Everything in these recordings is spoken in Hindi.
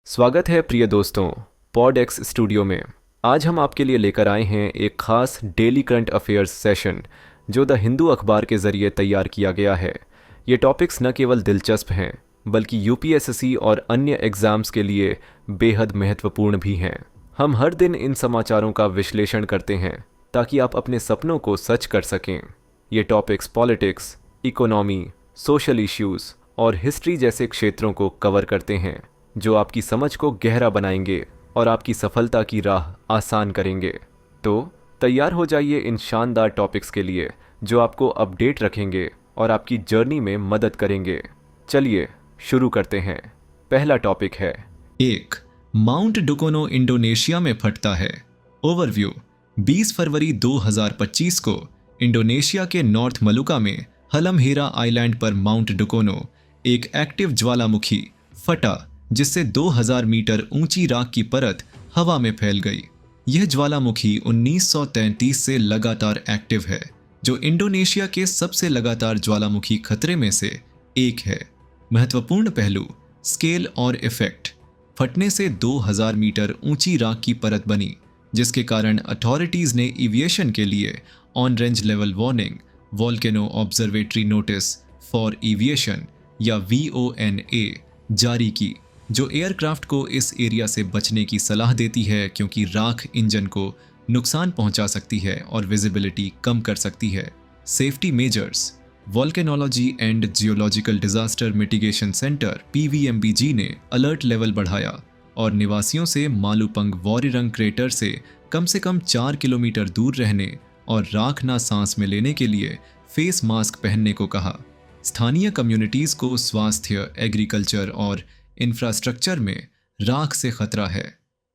स्वागत है प्रिय दोस्तों पॉड एक्स स्टूडियो में। आज हम आपके लिए लेकर आए हैं एक खास डेली करंट अफेयर्स सेशन जो द हिंदू अखबार के ज़रिए तैयार किया गया है। ये टॉपिक्स न केवल दिलचस्प हैं बल्कि यूपीएससी और अन्य एग्ज़ाम्स के लिए बेहद महत्वपूर्ण भी हैं। हम हर दिन इन समाचारों का विश्लेषण करते हैं ताकि आप अपने सपनों को सच कर सकें। ये topics politics, economy, social issues और हिस्ट्री जैसे क्षेत्रों को कवर करते हैं जो आपकी समझ को गहरा बनाएंगे और आपकी सफलता की राह आसान करेंगे। तो तैयार हो जाइए इन शानदार टॉपिक्स के लिए जो आपको अपडेट रखेंगे और आपकी जर्नी में मदद करेंगे। चलिए शुरू करते हैं। पहला टॉपिक है 1. माउंट डुकोनो इंडोनेशिया में फटता है। ओवरव्यू। 20 फरवरी 2025 को इंडोनेशिया के नॉर्थ मलुका में हलमहेरा आइलैंड पर माउंट डुकोनो, एक एक्टिव ज्वालामुखी, फटा जिससे 2000 मीटर ऊंची राख की परत हवा में फैल गई। यह ज्वालामुखी 1933 से लगातार एक्टिव है, जो इंडोनेशिया के सबसे लगातार ज्वालामुखी खतरे में से एक है। महत्वपूर्ण पहलू, स्केल और इफेक्ट। फटने से 2000 मीटर ऊंची राख की परत बनी, जिसके कारण अथॉरिटीज ने एविएशन के लिए on range level warning, volcano observatory notice for aviation या VONA जारी की, जो एयरक्राफ्ट को इस एरिया से बचने की सलाह देती है क्योंकि राख इंजन को नुकसान पहुंचा सकती है और विजिबिलिटी कम कर सकती है। Safety measures. Volcanology and geological disaster mitigation centre PVMBG ने अलर्ट लेवल बढ़ाया और निवासियों से मालुपंग वॉरिरंग क्रेटर से कम 4 किलोमीटर दूर रहने और राख ना सांस में लेने के लिए फेस मास्क पहनने को कहा। स्थानीय कम्युनिटीज को स्वास्थ्य, एग्रीकल्चर और इंफ्रास्ट्रक्चर में राख से खतरा है।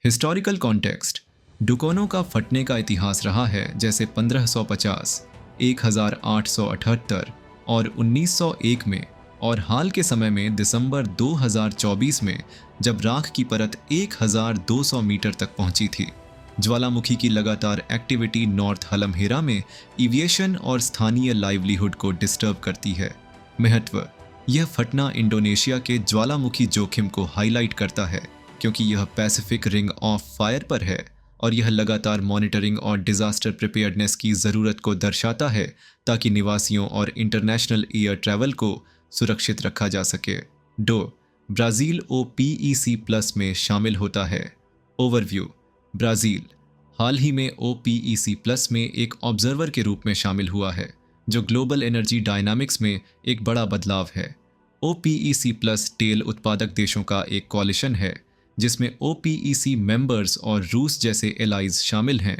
Historical context. डुकोनो का फटने का इतिहास रहा है जैसे 1550, 1878 और 1901 में, और हाल के समय में दिसंबर 2024 में जब राख की परत 1200 मीटर तक पहुंची थी। ज्वालामुखी की लगातार एक्टिविटी नॉर्थ हलमहेरा में एविएशन और स्थानीय लाइवलीहुड को डिस्टर्ब करती है। महत्व। यह फटना इंडोनेशिया के ज्वालामुखी जोखिम को हाईलाइट करता है क्योंकि यह पैसिफिक रिंग ऑफ फायर पर है और यह लगातार मॉनिटरिंग और डिजास्टर प्रिपेयर्डनेस की ज़रूरत को दर्शाता है ताकि निवासियों और इंटरनेशनल एयर ट्रैवल को सुरक्षित रखा जा सके। ब्राज़ील OPEC+ में शामिल होता है। ओवरव्यू। ब्राज़ील हाल ही में OPEC+ में एक ऑब्जर्वर के रूप में शामिल हुआ है, जो ग्लोबल एनर्जी डायनामिक्स में एक बड़ा बदलाव है। OPEC+ तेल उत्पादक देशों का एक कॉलिशन है जिसमें OPEC मेंबर्स और रूस जैसे एलाइज शामिल हैं,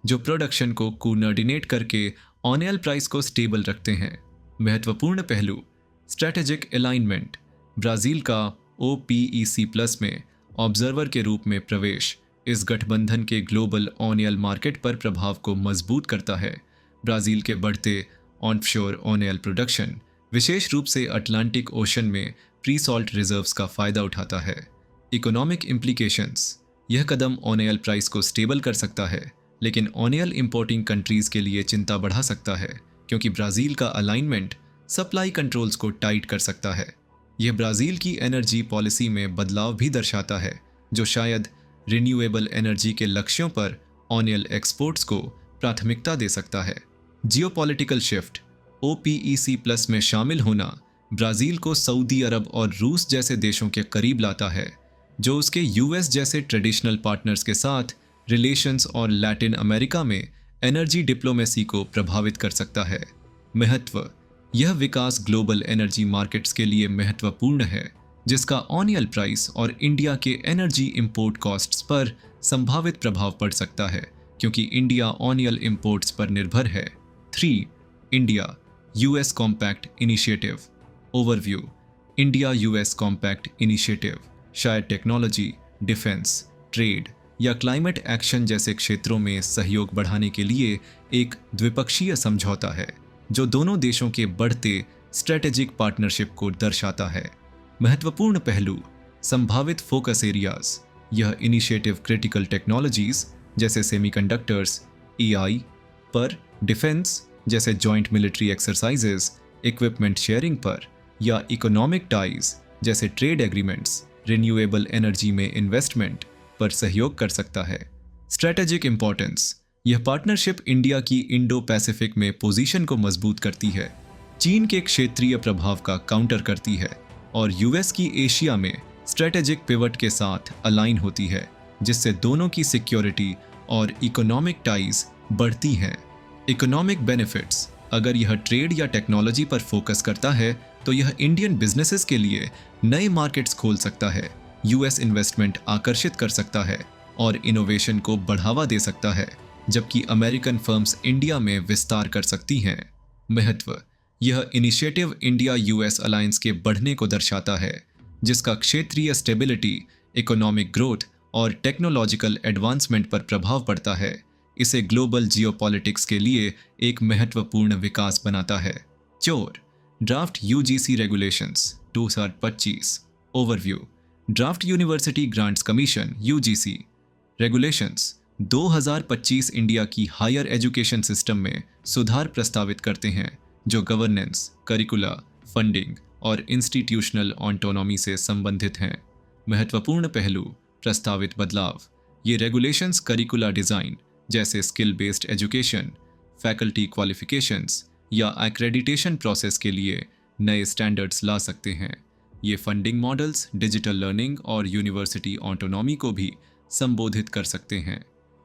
जो प्रोडक्शन को कोऑर्डिनेट करके ऑयल प्राइस को स्टेबल रखते हैं। महत्वपूर्ण पहलू, स्ट्रेटेजिक अलाइनमेंट। ब्राज़ील का OPEC+ में ऑब्जर्वर के रूप में प्रवेश इस गठबंधन के ग्लोबल ऑयल मार्केट पर प्रभाव को मजबूत करता है। ब्राज़ील के बढ़ते ऑनशोर ऑयल प्रोडक्शन विशेष रूप से अटलांटिक ओशन में प्री सॉल्ट रिजर्व्स का फ़ायदा उठाता है। Economic implications. यह कदम ऑयल प्राइस को स्टेबल कर सकता है, लेकिन ऑयल इंपोर्टिंग कंट्रीज़ के लिए चिंता बढ़ा सकता है क्योंकि ब्राज़ील का अलाइनमेंट सप्लाई कंट्रोल्स को टाइट कर सकता है। यह ब्राज़ील की एनर्जी पॉलिसी में बदलाव भी दर्शाता है, जो शायद रिन्यूएबल एनर्जी के लक्ष्यों पर ऑयल एक्सपोर्ट्स को प्राथमिकता दे सकता है। Geopolitical shift. OPEC+ में शामिल होना ब्राज़ील को सऊदी अरब और रूस जैसे देशों के करीब लाता है, जो उसके US जैसे ट्रेडिशनल पार्टनर्स के साथ रिलेशंस और लैटिन अमेरिका में एनर्जी डिप्लोमेसी को प्रभावित कर सकता है। महत्व। यह विकास ग्लोबल एनर्जी मार्केट्स के लिए महत्वपूर्ण है, जिसका ऑयल प्राइस और इंडिया के एनर्जी इंपोर्ट कॉस्ट्स पर संभावित प्रभाव पड़ सकता है क्योंकि इंडिया ऑयल इंपोर्ट्स पर निर्भर है। 3. India US compact initiative. Overview. India US compact initiative शायद टेक्नोलॉजी, डिफेंस, ट्रेड या क्लाइमेट एक्शन जैसे क्षेत्रों में सहयोग बढ़ाने के लिए एक द्विपक्षीय समझौता है, जो दोनों देशों के बढ़ते स्ट्रेटेजिक पार्टनरशिप को दर्शाता है। महत्वपूर्ण पहलू, संभावित फोकस एरियाज। यह इनिशिएटिव क्रिटिकल टेक्नोलॉजीज जैसे सेमीकंडक्टर्स, AI पर, डिफेंस जैसे joint military exercises, equipment sharing पर, या इकोनॉमिक टाइज जैसे ट्रेड एग्रीमेंट्स, रिन्यूएबल एनर्जी में इन्वेस्टमेंट पर सहयोग कर सकता है। स्ट्रेटेजिक इंपॉर्टेंस, यह पार्टनरशिप इंडिया की इंडो पैसिफिक में पोजीशन को मजबूत करती है, चीन के क्षेत्रीय प्रभाव का काउंटर करती है और यूएस की एशिया में स्ट्रेटेजिक पिवट के साथ अलाइन होती है, जिससे दोनों की सिक्योरिटी और इकोनॉमिक टाइज बढ़ती हैं। इकोनॉमिक बेनिफिट्स, अगर यह ट्रेड या टेक्नोलॉजी पर फोकस करता है तो यह इंडियन बिजनेसेस के लिए नए मार्केट्स खोल सकता है, यूएस इन्वेस्टमेंट आकर्षित कर सकता है और इनोवेशन को बढ़ावा दे सकता है, जबकि अमेरिकन फर्म्स इंडिया में विस्तार कर सकती हैं। महत्व, यह इनिशिएटिव इंडिया यूएस अलायंस के बढ़ने को दर्शाता है, जिसका क्षेत्रीय स्टेबिलिटी, इकोनॉमिक ग्रोथ और टेक्नोलॉजिकल एडवांसमेंट पर प्रभाव पड़ता है। इसे ग्लोबल जियोपॉलिटिक्स के लिए एक महत्वपूर्ण विकास बनाता है। चोर, draft UGC regulations 2025 overview. Draft university grants commission UGC regulations 2025 India की हायर एजुकेशन सिस्टम में सुधार प्रस्तावित करते हैं, जो गवर्नेंस, करिकुला, फंडिंग और इंस्टीट्यूशनल ऑटोनॉमी से संबंधित हैं। महत्वपूर्ण पहलू, प्रस्तावित बदलाव, ये रेगुलेशंस करिकुला डिज़ाइन जैसे skill based education, faculty qualifications या एक्रेडिटेशन प्रोसेस के लिए नए स्टैंडर्ड्स ला सकते हैं। ये फंडिंग मॉडल्स, डिजिटल लर्निंग और यूनिवर्सिटी ऑटोनॉमी को भी संबोधित कर सकते हैं।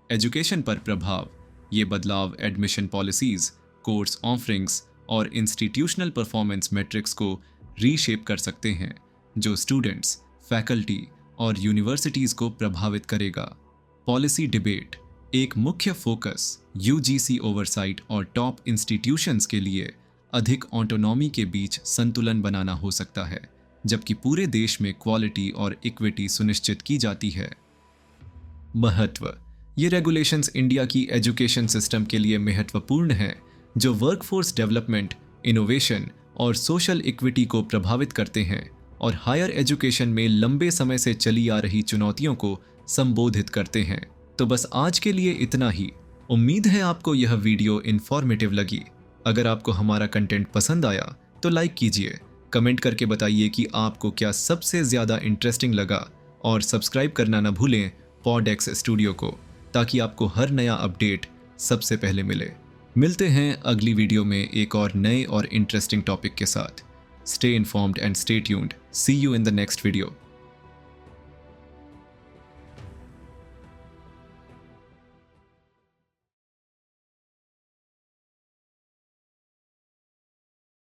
एजुकेशन पर प्रभाव, ये बदलाव एडमिशन पॉलिसीज़, कोर्स ऑफरिंग्स और इंस्टीट्यूशनल परफॉर्मेंस मैट्रिक्स को रीशेप कर सकते हैं, जो स्टूडेंट्स, फैकल्टी और यूनिवर्सिटीज़ को प्रभावित करेगा। पॉलिसी डिबेट, एक मुख्य फोकस यूजीसी ओवरसाइट और टॉप इंस्टीट्यूशंस के लिए अधिक ऑटोनॉमी के बीच संतुलन बनाना हो सकता है, जबकि पूरे देश में क्वालिटी और इक्विटी सुनिश्चित की जाती है। महत्व, ये रेगुलेशंस इंडिया की एजुकेशन सिस्टम के लिए महत्वपूर्ण हैं, जो वर्कफोर्स डेवलपमेंट, इनोवेशन और सोशल इक्विटी को प्रभावित करते हैं और हायर एजुकेशन में लंबे समय से चली आ रही चुनौतियों को संबोधित करते हैं। तो बस आज के लिए इतना ही। उम्मीद है आपको यह वीडियो इन्फॉर्मेटिव लगी। अगर आपको हमारा कंटेंट पसंद आया तो लाइक कीजिए, कमेंट करके बताइए कि आपको क्या सबसे ज़्यादा इंटरेस्टिंग लगा और सब्सक्राइब करना न भूलें पॉडेक्स स्टूडियो को, ताकि आपको हर नया अपडेट सबसे पहले मिले। मिलते हैं अगली वीडियो में एक और नए और इंटरेस्टिंग टॉपिक के साथ। Stay informed and stay tuned. See you in the next video.